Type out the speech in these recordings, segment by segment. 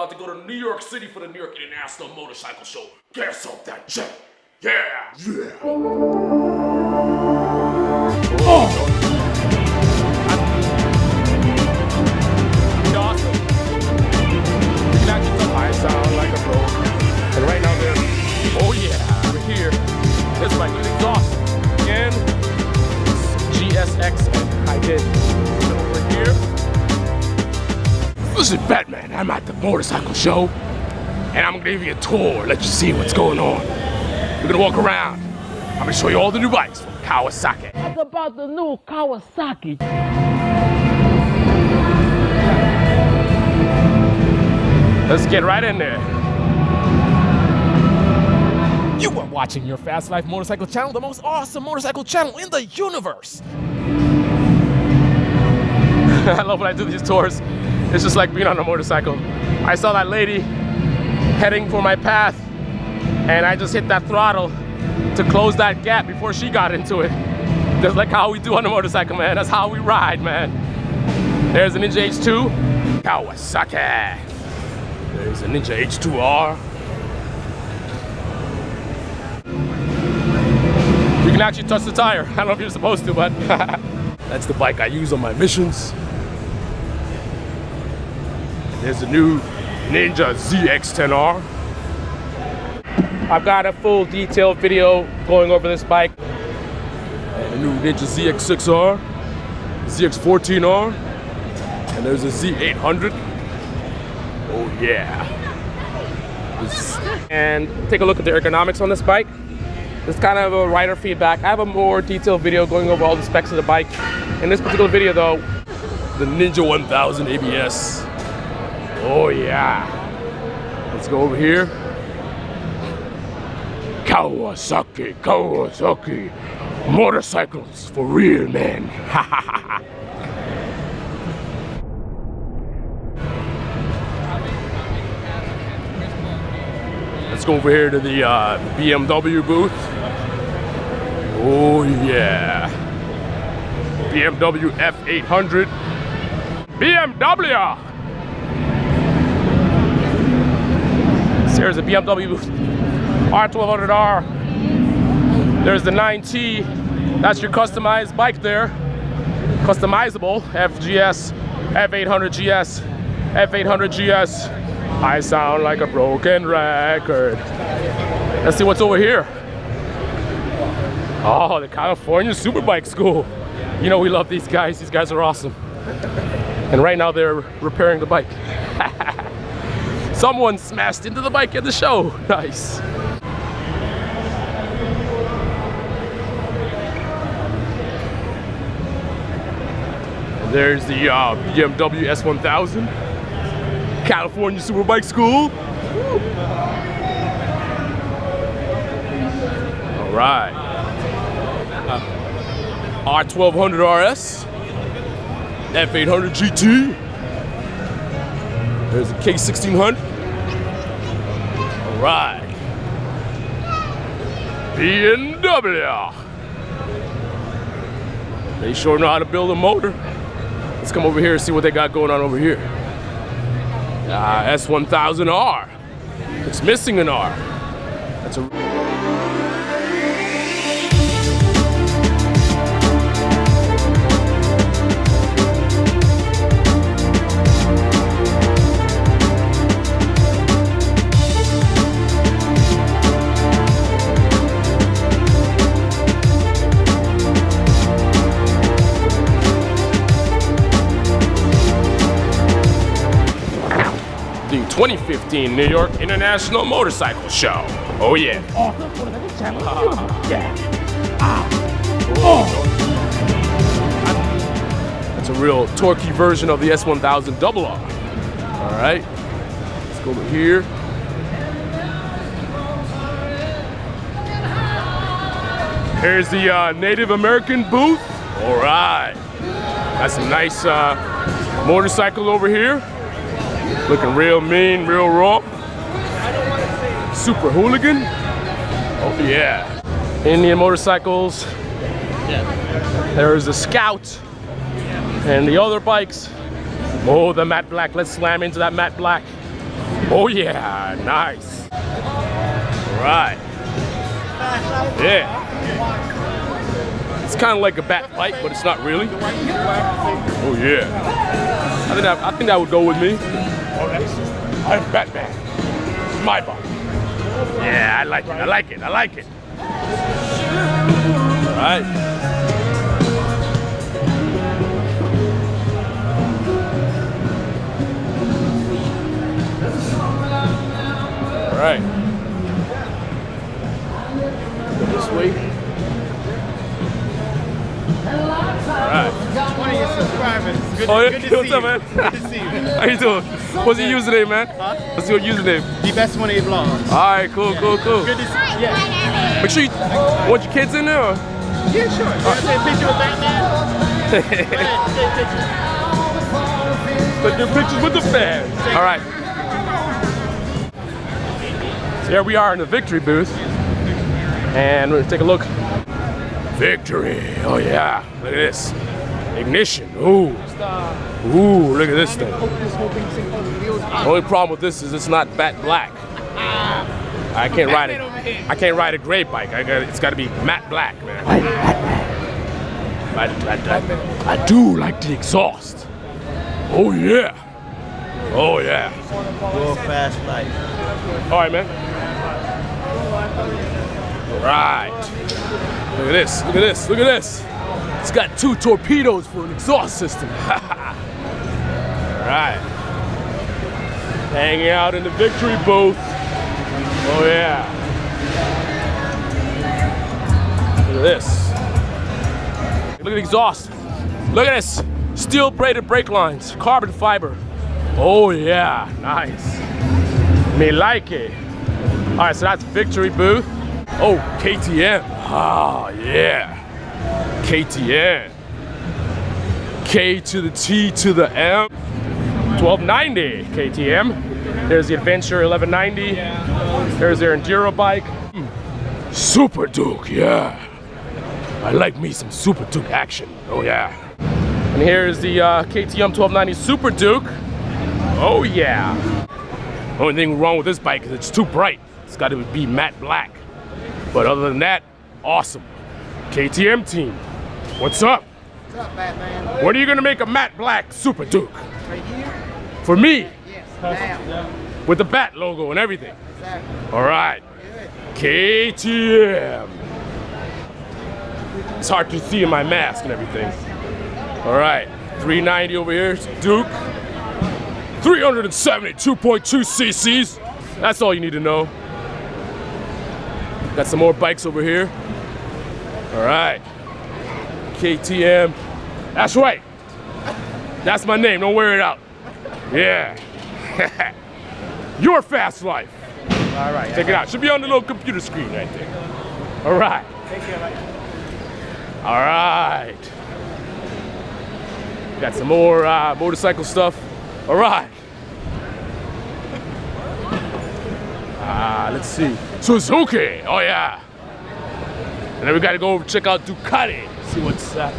about to go to New York City for the New York International Motorcycle Show. Gas up that jet. Yeah. Yeah. Oh. Awesome. You can actually tell I sound like a pro. And right now there, oh yeah, we're here. This bike is exhaust. Again, GSX and I did. So we're here. This is Batman. I'm at the motorcycle show. And I'm gonna give you a tour, let you see what's going on. We're gonna walk around. I'm gonna show you all the new bikes from Kawasaki. What about the new Kawasaki? Let's get right in there. You are watching Your Fast Life Motorcycle Channel, the most awesome motorcycle channel in the universe. I love when I do these tours. It's just like being on a motorcycle. I saw that lady heading for my path, and I just hit that throttle to close that gap before she got into it. Just like how we do on a motorcycle, man. That's how we ride, man. There's a Ninja H2, Kawasaki. There's a Ninja H2R. You can actually touch the tire. I don't know if you're supposed to, but that's the bike I use on my missions. There's a new Ninja ZX-10R. I've got a full detailed video going over this bike. And a new Ninja ZX-6R, ZX-14R, and there's a Z800. Oh yeah. And take a look at the ergonomics on this bike. It's kind of a rider feedback. I have a more detailed video going over all the specs of the bike. In this particular video though, the Ninja 1000 ABS. Oh yeah. Let's go over here. Kawasaki, Kawasaki. Motorcycles for real men. Let's go over here to the BMW booth. Oh yeah. BMW F800. BMW! There's a BMW booth. R1200R. There's the 9T. That's your customized bike there. Customizable. FGS, F800GS, F800GS. I sound like a broken record. Let's see what's over here. Oh, the California Superbike School. You know we love these guys. These guys are awesome. And right now they're repairing the bike. Someone smashed into the bike at the show. Nice. And there's the BMW S1000. California Superbike School. All right. R1200 RS. F800 GT. There's a K1600. All right. BMW. They sure know how to build a motor. Let's come over here and see what they got going on over here. S1000R. It's missing an R. That's a... The 2015 New York International Motorcycle Show. Oh yeah. Awesome motorcycle channel. Yeah. That's a real torquey version of the S1000 RR. All right. Let's go over here. Here's the Native American booth. All right. Got some nice motorcycle over here. Looking real mean, real raw. Super hooligan. Oh yeah. Indian motorcycles. There's the Scout. And the other bikes. Oh, the matte black. Let's slam into that matte black. Oh yeah, nice. Right. Yeah. It's kind of like a bat bike, but it's not really. Oh yeah. I think that would go with me. Oh, I'm Batman. It's my bike. Yeah, I like it. I like it. I like it. All right. All right. This way. All right. One of your subscribers. Good, Oh, yeah. good to What's see up, you. man? Good to see you. How you doing? What's your username, man? Huh? What's your username? The best one of your vlogs. All right, cool, cool, cool. Good to see you. Yeah. Make sure you want your kids in there. Or? Yeah, sure. You want to take a picture with Batman? Go ahead, take a picture. Take your pictures with the fans. All right. So here we are in the victory booth. And we're gonna take a look. Victory. Oh yeah. Look at this. Ignition. Ooh. Ooh, look at this thing. The only problem with this is it's not matte black. I can't ride it. I can't ride a gray bike. It's got to be matte black, man. I do like the exhaust. Oh yeah. Oh yeah. YourFastLife. All right, man. All right. Look at this. Look at this. Look at this. It's got 2 torpedoes for an exhaust system. All right. Hanging out in the victory booth. Oh yeah. Look at this. Look at the exhaust. Look at this. Steel braided brake lines. Carbon fiber. Oh yeah. Nice. Me like it. All right, so that's victory booth. Oh, KTM. Ah, yeah. KTM. K to the T to the M. 1290 KTM. There's the Adventure 1190. There's their Enduro bike. Super Duke, yeah. I like me some Super Duke action. Oh yeah. And here's the KTM 1290 Super Duke. Oh yeah. Only thing wrong with this bike is it's too bright. It's got to be matte black. But other than that, awesome. KTM team, what's up? What's up, Batman? When are you gonna make a matte black Super Duke? Right here? For me, Yes, now. with the bat logo and everything. Exactly. All right, KTM. It's hard to see in my mask and everything. All right, 390 over here, Duke. 372.2 cc's. That's all you need to know. Got some more bikes over here. All right, KTM. That's right. That's my name. Don't wear it out. Yeah. YourFastLife. All right. Check it out. Should be on the little computer screen right there. All right. Take care, mate. All right. Got some more motorcycle stuff. All right. Let's see. Suzuki. Oh yeah. And then we gotta go check out Ducati. See what's up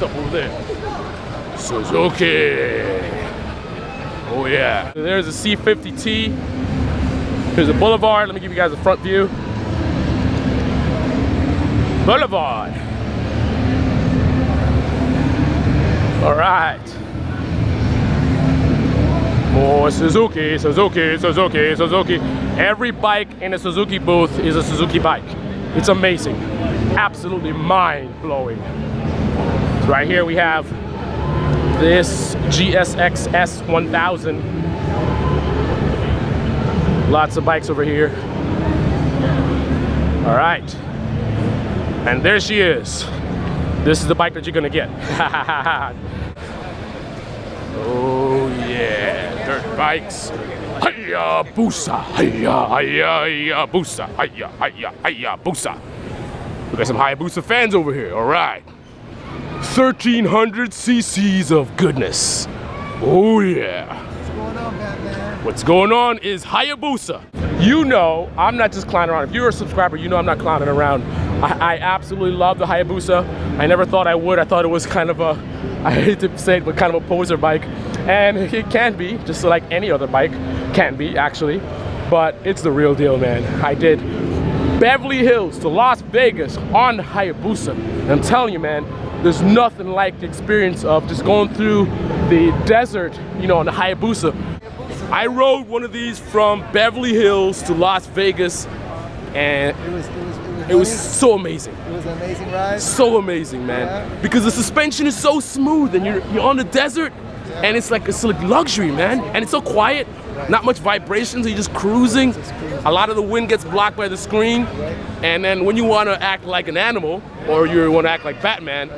over there. Suzuki. Oh yeah. There's a C50T. Here's a Boulevard. Let me give you guys a front view. Boulevard. All right. More Suzuki, Suzuki, Suzuki, Suzuki. Every bike in a Suzuki booth is a Suzuki bike. It's amazing. Absolutely mind-blowing. So right here we have this GSX S1000. Lots of bikes over here. All right. And there she is. This is the bike that you're gonna get. Oh yeah, dirt bikes. Hayabusa, hayabusa, hayabusa. We got some Hayabusa fans over here. All right. 1,300 cc's of goodness. Oh yeah. What's going on, Batman? What's going on is Hayabusa. You know, I'm not just clowning around. If you're a subscriber, you know I'm not clowning around. I absolutely love the Hayabusa. I never thought I would. I thought it was kind of a, I hate to say it, but kind of a poser bike. And it can be, just like any other bike, Can be, actually. But it's the real deal, man. I did Beverly Hills to Las Vegas on the Hayabusa. And I'm telling you, man, there's nothing like the experience of just going through the desert, you know, on the Hayabusa. I rode one of these from Beverly Hills to Las Vegas, and it was so amazing. It was an amazing ride. So amazing, man. Yeah. Because the suspension is so smooth, and you're on the desert, and it's like luxury, man. And it's so quiet, not much vibrations. You're just cruising. A lot of the wind gets blocked by the screen, and then when you want to act like an animal, or you want to act like Batman,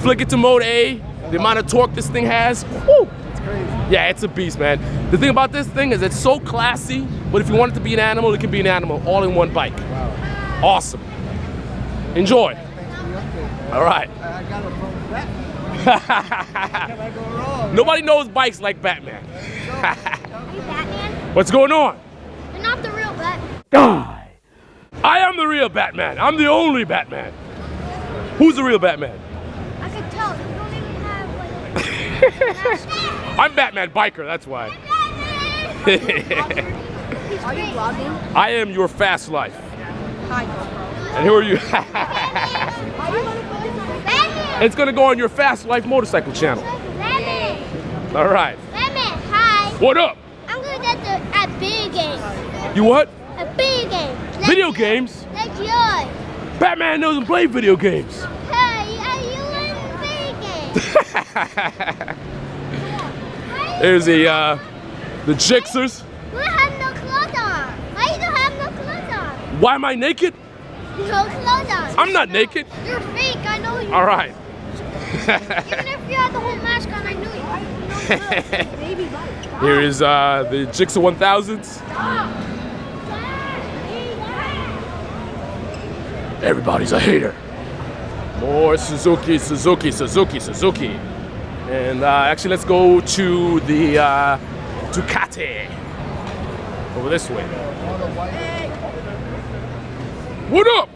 flick it to mode A. The amount of torque this thing has, whew. It's crazy. Yeah, it's a beast, man. The thing about this thing is it's so classy, but if you want it to be an animal, it can be an animal all in one bike. Wow. Awesome. Enjoy. Thanks for the update. All right. I got it from Batman. Can I go wrong? Nobody knows bikes like Batman. Batman? What's going on? You're not the real Batman. Guy. I am the real Batman. I'm the only Batman. Who's the real Batman? I could tell. You don't even have like I'm Batman Biker, that's why. Are you vlogging? I am your fast life. Hi, GoPro. And who are you? Batman! It's gonna go on your Fast Life Motorcycle channel. Batman! All right. Batman, hi. What up? I'm gonna get a big game. You what? A big game. Video games? Like yours. Batman doesn't play video games. Hey, are you in big game? There's the Jixers. You have no clothes on. Why you don't have no clothes on? Why am I naked? No clothes on. I'm not naked. You're fake. I know you. All right. Even if you had the whole mask on, I knew you. Baby bike. Here is the Jixer 1000s. Everybody's a hater. More Suzuki, Suzuki, Suzuki, Suzuki. And actually, let's go to the Ducati. Over this way. What up?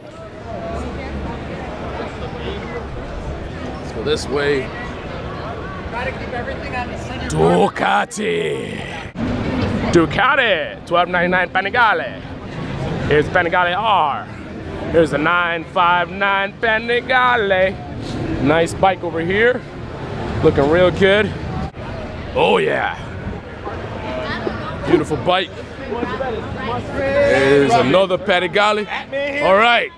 Let's go this way. Ducati. Ducati. $12.99 Panigale. Here's Panigale R. Here's a 959 Panigale. Nice bike over here. Looking real good. Oh yeah. Beautiful bike. There's another Panigale. All right.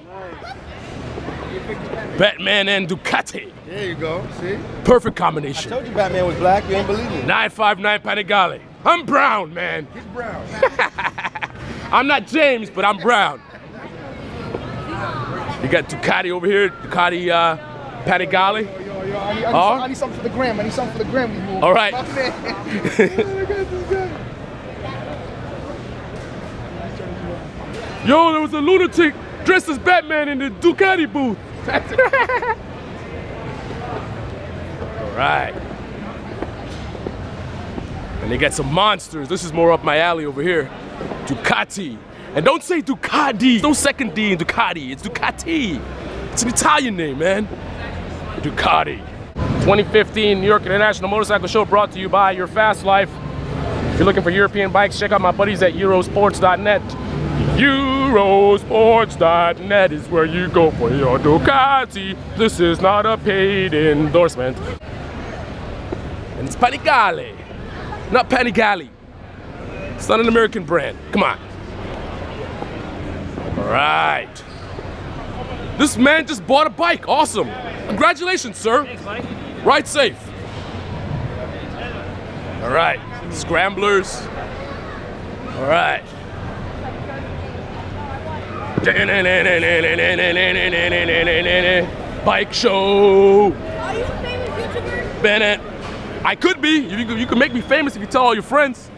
Batman and Ducati. There you go. See? Perfect combination. Told you Batman was black. You ain't believe me. 959 Panigale. I'm brown, man. He's brown. I'm not James, but I'm brown. You got Ducati over here. Ducati Panigale. I need something for the gram. I need something for the gram. All right. Yo, there was a lunatic dressed as Batman in the Ducati booth. All right. And they got some monsters. This is more up my alley over here. Ducati. And don't say Ducati. No second D in Ducati. It's Ducati. It's an Italian name, man. Ducati. 2015 New York International Motorcycle Show brought to you by Your Fast Life. If you're looking for European bikes, check out my buddies at Eurosports.net. Eurosports.net is where you go for your Ducati. This is not a paid endorsement. And it's Panigale, not Panigale. It's not an American brand. Come on. All right. This man just bought a bike. Awesome. Congratulations, sir. Thanks, Mike. Ride safe. All right. Scramblers. All right. Bike show. Are you a famous YouTuber? Bennett. I could be. You can make me famous if you tell all your friends.